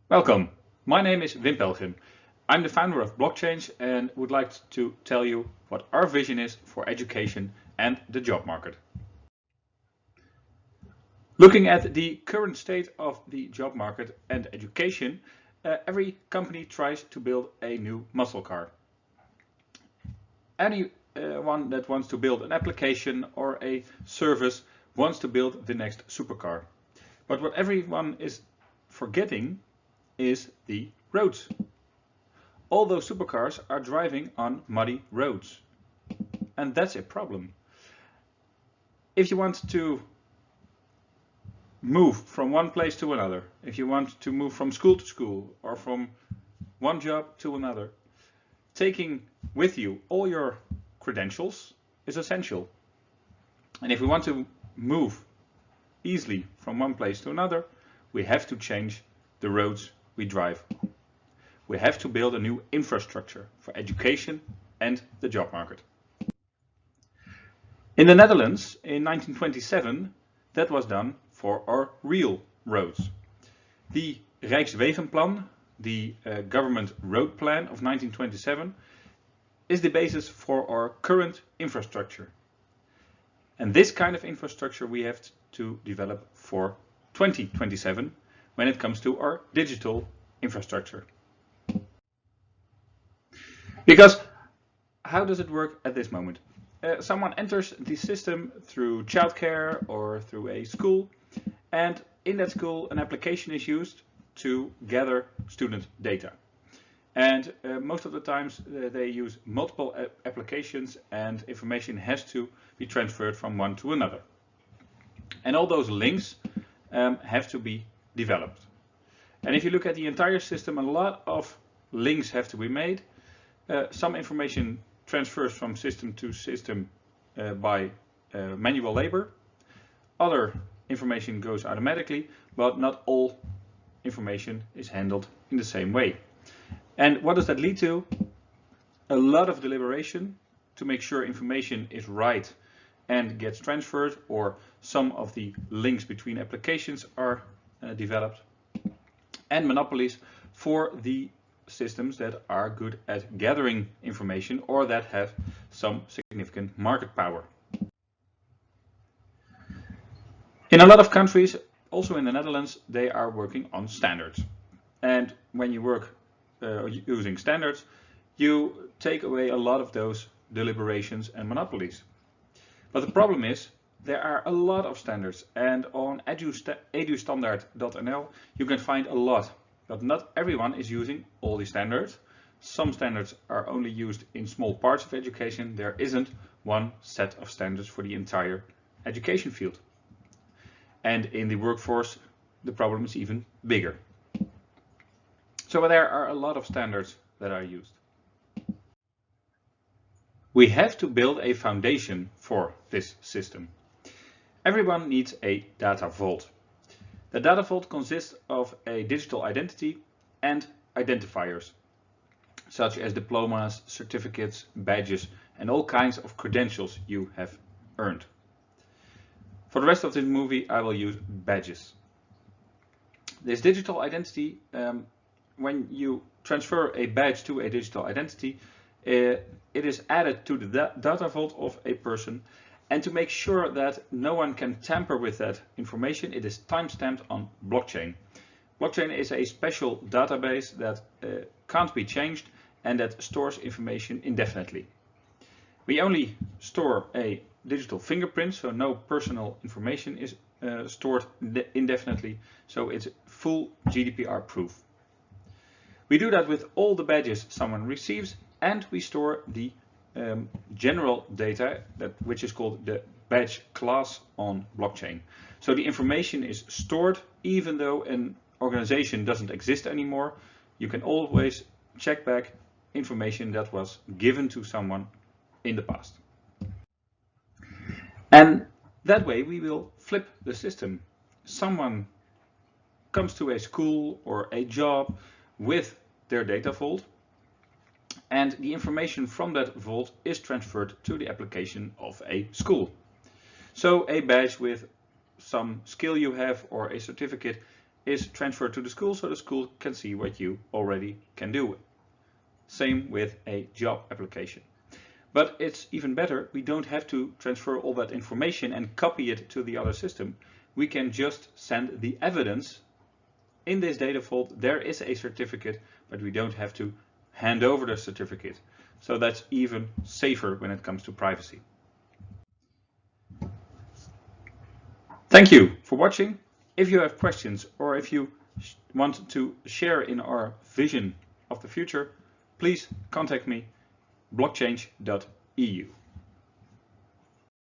Welcome. My name is Wim Pelgrim. I'm the founder of BlockChange and would like to tell you what our vision is for education and the job market. Looking at the current state of the job market and education, every company tries to build a new muscle car. Anyone that wants to build an application or a service wants to build the next supercar. But what everyone is forgetting is the roads. All those supercars are driving on muddy roads. And that's a problem. If you want to move from one place to another, if you want to move from school to school or from one job to another, taking with you all your credentials is essential. And if we want to move easily from one place to another, we have to change the roads we drive. We have to build a new infrastructure for education and the job market. In the Netherlands in 1927, that was done for our real roads. The Rijkswegenplan, the government road plan of 1927, is the basis for our current infrastructure. And this kind of infrastructure we have to develop for 2027 when it comes to our digital infrastructure. Because how does it work at this moment? Someone enters the system through childcare or through a school, and in that school an application is used to gather student data. And most of the times they use multiple applications and information has to be transferred from one to another. And all those links have to be developed. And if you look at the entire system, a lot of links have to be made. Some information transfers from system to system by manual labor. Other information goes automatically, but not all information is handled in the same way. And what does that lead to? A lot of deliberation to make sure information is right and gets transferred, or some of the links between applications are developed, and monopolies for the systems that are good at gathering information or that have some significant market power. In a lot of countries, also in the Netherlands, they are working on standards. And when you work using standards, you take away a lot of those deliberations and monopolies. But the problem is, there are a lot of standards, and on edustandard.nl you can find a lot, but not everyone is using all the standards. Some standards are only used in small parts of education. There isn't one set of standards for the entire education field. And in the workforce, the problem is even bigger. So there are a lot of standards that are used. We have to build a foundation for this system. Everyone needs a data vault. The data vault consists of a digital identity and identifiers, such as diplomas, certificates, badges, and all kinds of credentials you have earned. For the rest of this movie, I will use badges. This digital identity, when you transfer a badge to a digital identity, it is added to the data vault of a person, and to make sure that no one can tamper with that information, it is timestamped on blockchain. Blockchain is a special database that can't be changed and that stores information indefinitely. We only store a digital fingerprint, so no personal information is stored indefinitely, so it's full GDPR proof. We do that with all the badges someone receives, and we store the general data, which is called the badge class on blockchain. So the information is stored even though an organization doesn't exist anymore. You can always check back information that was given to someone in the past. And that way we will flip the system. Someone comes to a school or a job with their data vault, and the information from that vault is transferred to the application of a school. So a badge with some skill you have or a certificate is transferred to the school so the school can see what you already can do. Same with a job application. But it's even better, we don't have to transfer all that information and copy it to the other system. We can just send the evidence. In this data vault there is a certificate, but we don't have to hand over the certificate. So that's even safer when it comes to privacy. Thank you for watching. If you have questions or if you want to share in our vision of the future, please contact me, blockchange.eu.